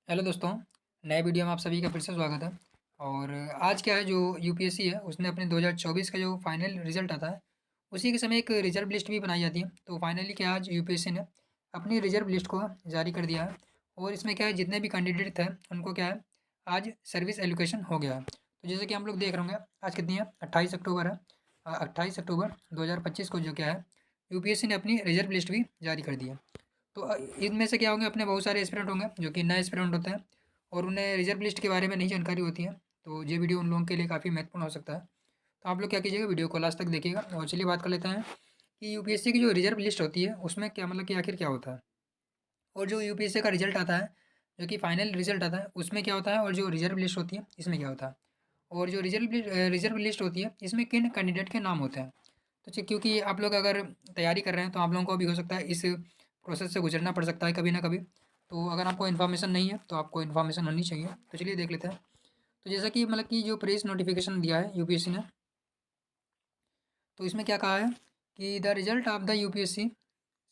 Hello दोस्तों, नए video में आप सभी का फिर से स्वागत है। और आज क्या है जो यूपीएससी है उसने अपने 2024 का जो फाइनल रिजल्ट आता है उसी के समय एक रिजर्व लिस्ट भी बनाई जाती है। तो फाइनली क्या आज यूपीएससी ने अपनी रिजर्व लिस्ट को जारी कर दिया है। और इसमें क्या है जितने भी कैंडिडेट थे उनको क्या है आज सर्विस एलोकेशन हो गया है। तो जैसे कि हम लोग देख रहे होंगे आज कितनी है 28 अक्टूबर है। 28 अक्टूबर 2025 को जो क्या है यूपीएससी ने अपनी रिजर्व लिस्ट भी जारी कर दी है। तो इनमें से क्या होंगे अपने बहुत सारे एस्पिरेंट होंगे जो कि नए एस्पिरेंट होते हैं और उन्हें रिजर्व लिस्ट के बारे में नहीं जानकारी होती है। तो ये वीडियो उन लोगों के लिए काफ़ी महत्वपूर्ण हो सकता है। तो आप लोग क्या कीजिएगा वीडियो को लास्ट तक देखिएगा। और चलिए बात कर लेते हैं कि यूपीएससी की जो रिजर्व लिस्ट होती है उसमें क्या मतलब कि आखिर क्या होता है और जो यूपीएससी का रिजल्ट आता है जो कि फाइनल रिजल्ट आता है उसमें क्या होता है और जो रिजर्व लिस्ट होती है इसमें क्या होता है। और जो रिजर्व लिस्ट होती है इसमें किन कैंडिडेट के नाम होते हैं। तो क्योंकि आप लोग अगर तैयारी कर रहे हैं तो आप लोगों को भी हो सकता है इस प्रोसेस से गुजरना पड़ सकता है कभी ना कभी। तो अगर आपको इन्फॉर्मेशन नहीं है तो आपको इन्फॉर्मेशन होनी चाहिए। तो चलिए देख लेते हैं। तो जैसा कि मतलब कि जो प्रेस नोटिफिकेशन दिया है यूपीएससी ने तो इसमें क्या कहा है कि the result of the UPSC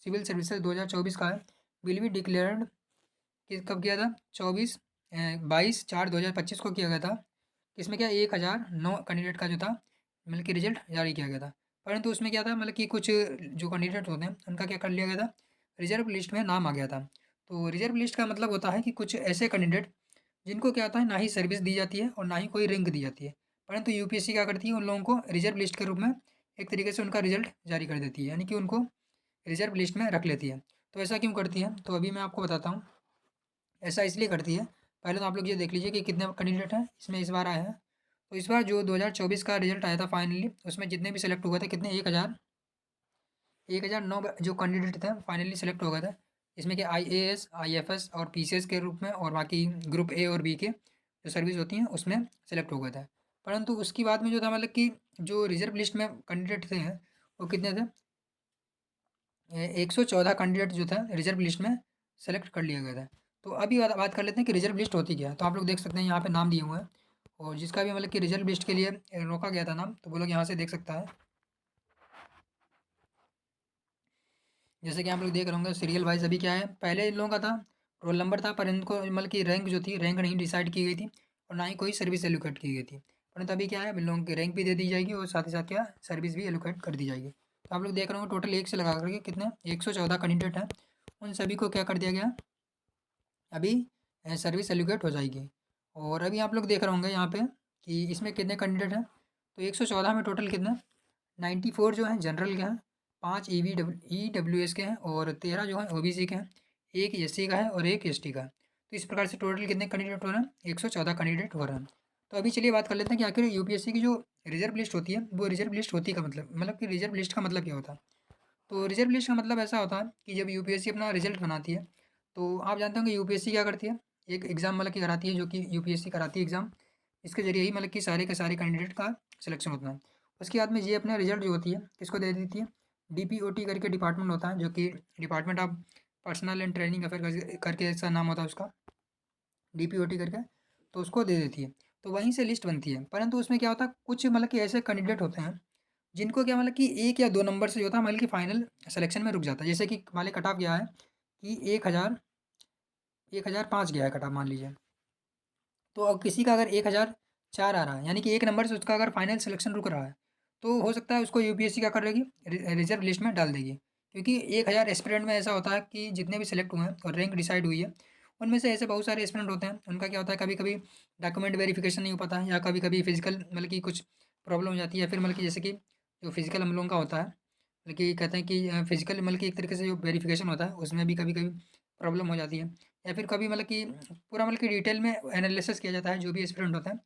civil services 2024 का है विल बी डिक्लेयर्ड। कब किया था 22/4/2025 को किया गया था। इसमें क्या 1009 कैंडिडेट का जो था मतलब कि रिजल्ट जारी किया गया था। परंतु उसमें क्या था मतलब कि कुछ जो कैंडिडेट होते हैं उनका क्या कर लिया गया था रिजर्व लिस्ट में नाम आ गया था। तो रिजर्व लिस्ट का मतलब होता है कि कुछ ऐसे कैंडिडेट जिनको क्या होता है ना ही सर्विस दी जाती है और ना ही कोई रैंक दी जाती है। परंतु यूपीएससी क्या करती है उन लोगों को रिजर्व लिस्ट के रूप में एक तरीके से उनका रिजल्ट जारी कर देती है यानी कि उनको रिजर्व लिस्ट में रख लेती है। तो ऐसा क्यों करती है तो अभी मैं आपको बताता हूँ। ऐसा इसलिए करती है पहले तो आप लोग ये देख लीजिए कि कितने कैंडिडेट हैं इसमें इस बार आए हैं। तो इस बार जो 2024 का रिजल्ट आया था फाइनली उसमें जितने भी सिलेक्ट हुए थे कितने 1009 जो कैंडिडेट थे फाइनली सिलेक्ट हो गए थे। इसमें कि आईएएस आईएफएस और पीसीएस के रूप में और बाकी ग्रुप ए और बी के जो सर्विस होती हैं उसमें सेलेक्ट हो गए थे। परंतु उसके बाद में जो था मतलब कि जो रिजर्व लिस्ट में कैंडिडेट थे वो कितने थे 114 कैंडिडेट जो था रिजर्व लिस्ट में सेलेक्ट कर लिए गए थे। तो अभी बात कर लेते हैं कि रिजर्व लिस्ट होती क्या है। तो आप लोग देख सकते हैं यहाँ पे नाम दिए हुए हैं और जिसका भी मतलब कि रिजर्व लिस्ट के लिए रोका गया था नाम तो वो लोग यहाँ से देख सकता है। जैसे कि आप लोग देख रहे होंगे सीरियल वाइज अभी क्या है पहले इन लोगों का था रोल नंबर था पर इनको मतलब कि रैंक जो थी रैंक नहीं डिसाइड की गई थी और ना ही कोई सर्विस एलोकेट की गई थी। परंतु अभी क्या है इन लोगों की रैंक भी दे दी जाएगी और साथ ही साथ क्या सर्विस भी एलोकेट कर दी जाएगी। तो आप लोग देख रहे होंगे टोटल एक से लगा करके कितने 114 कैंडिडेट हैं उन सभी को क्या कर दिया गया अभी सर्विस एलोकेट हो जाएगी। और अभी आप लोग देख रहे होंगे यहाँ पे कि इसमें कितने कैंडिडेट हैं। तो 114 में टोटल कितने 94 जो हैं जनरल के हैं 5 ईडब्ल्यूएस के हैं और 13 जो हैं ओबीसी के हैं एक एससी का है और एक एसटी का है। तो इस प्रकार से टोटल कितने कैंडिडेट हो रहे हैं 114 कैंडिडेट हो रहे हैं। तो अभी चलिए बात कर लेते हैं कि आखिर यूपीएससी की जो रिजर्व लिस्ट होती है वो रिजर्व लिस्ट होती का मतलब कि रिजर्व लिस्ट का मतलब क्या होता है। तो रिजर्व लिस्ट का मतलब ऐसा होता है कि जब यूपीएससी अपना रिजल्ट बनाती है तो आप जानते होंगे यूपीएससी क्या करती है एक एग्ज़ाम मतलब कि कराती है जो कि यूपीएससी कराती है एग्ज़ाम। इसके जरिए ही मतलब कि सारे के सारे कैंडिडेट का सिलेक्शन होता है। उसके बाद में ये अपने रिजल्ट जो होती है किसको दे देती है डीपीओटी करके डिपार्टमेंट होता है जो कि department of personal and training affair करके ऐसा नाम होता है उसका डीपीओटी करके। तो उसको दे देती है। तो वहीं से लिस्ट बनती है परंतु उसमें क्या होता है कुछ मतलब कि ऐसे कैंडिडेट होते हैं जिनको क्या मतलब कि एक या दो नंबर से जो होता है मतलब कि फाइनल सिलेक्शन में रुक जाता है। जैसे कि मान लीजिए कट ऑफ गया है कि 1005 गया है कट ऑफ मान लीजिए। तो अब किसी का अगर 1004 आ रहा है यानी कि एक नंबर से उसका अगर फाइनल सिलेक्शन रुक रहा है तो हो सकता है उसको यूपीएससी क्या कर देगी रिजर्व लिस्ट में डाल देगी। क्योंकि 1000 एस्पिरेंट में ऐसा होता है कि जितने भी सिलेक्ट हुए हैं और रैंक डिसाइड हुई है उनमें से ऐसे बहुत सारे एस्पिरेंट होते हैं उनका क्या होता है कभी कभी डॉक्यूमेंट वेरिफिकेशन नहीं हो पाता है या कभी कभी फिजिकल मतलब कि कुछ प्रॉब्लम हो जाती है या फिर मतलब कि जैसे कि जो फिजिकल हम लोगों का होता है मतलब कि कहते हैं कि फिजिकल मतलब कि एक तरीके से जो वेरिफिकेशन होता है उसमें भी कभी कभी प्रॉब्लम हो जाती है। या फिर कभी मतलब कि पूरा मतलब कि डिटेल में एनालिसिस किया जाता है जो भी एस्पिरेंट होता है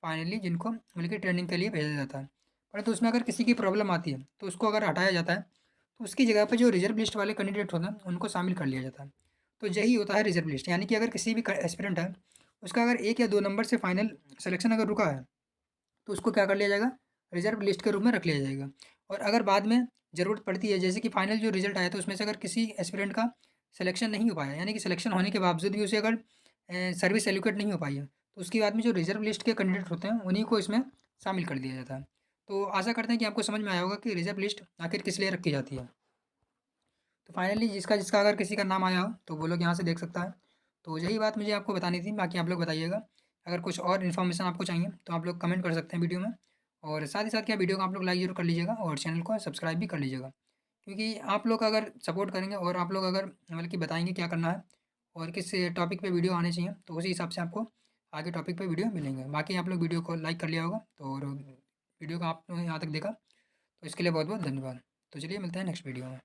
फाइनली जिनको मतलब कि ट्रेनिंग के लिए भेजा जाता है। परंतु उसमें अगर किसी की प्रॉब्लम आती है तो उसको अगर हटाया जाता है तो उसकी जगह पर जो रिजर्व लिस्ट वाले कैंडिडेट होते हैं उनको शामिल कर लिया जाता है। तो यही होता है रिजर्व लिस्ट यानी कि अगर किसी भी एस्पिरेंट है उसका अगर एक या दो नंबर से फाइनल सिलेक्शन अगर रुका है तो उसको क्या कर लिया जाएगा रिजर्व लिस्ट के रूप में रख लिया जाएगा। और अगर बाद में ज़रूरत पड़ती है जैसे कि फाइनल जो रिजल्ट आया तो उसमें से अगर किसी एस्पिरेंट का सिलेक्शन नहीं हो पाया यानी कि सिलेक्शन होने के बावजूद भी उसे अगर सर्विस एलोकेट नहीं हो पाई है तो उसके बाद में जो रिजर्व लिस्ट के कैंडिडेट होते हैं उन्हीं को इसमें शामिल कर दिया जाता है। तो आशा करते हैं कि आपको समझ में आया होगा कि रिजर्व लिस्ट आखिर किस लिए रखी जाती है। तो फाइनली जिसका जिसका अगर किसी का नाम आया हो तो वो लोग यहाँ से देख सकता है। तो यही बात मुझे आपको बतानी थी, बाकी आप लोग बताइएगा। अगर कुछ और इन्फॉर्मेशन आपको चाहिए तो आप लोग कमेंट कर सकते हैं वीडियो में। और साथ ही साथ क्या वीडियो को आप लोग लाइक ज़रूर कर लीजिएगा और चैनल को सब्सक्राइब भी कर लीजिएगा। क्योंकि आप लोग अगर सपोर्ट करेंगे और आप लोग अगर मतलब कि बताएँगे क्या करना है और किस टॉपिक पे वीडियो आने चाहिए, तो उसी हिसाब से आपको आगे टॉपिक पे वीडियो मिलेंगे। बाकी आप लोग वीडियो को लाइक कर लिया होगा, तो और वीडियो को आपने यहाँ तक देखा, तो इसके लिए बहुत-बहुत धन्यवाद। तो चलिए मिलते हैं नेक्स्ट वीडियो में।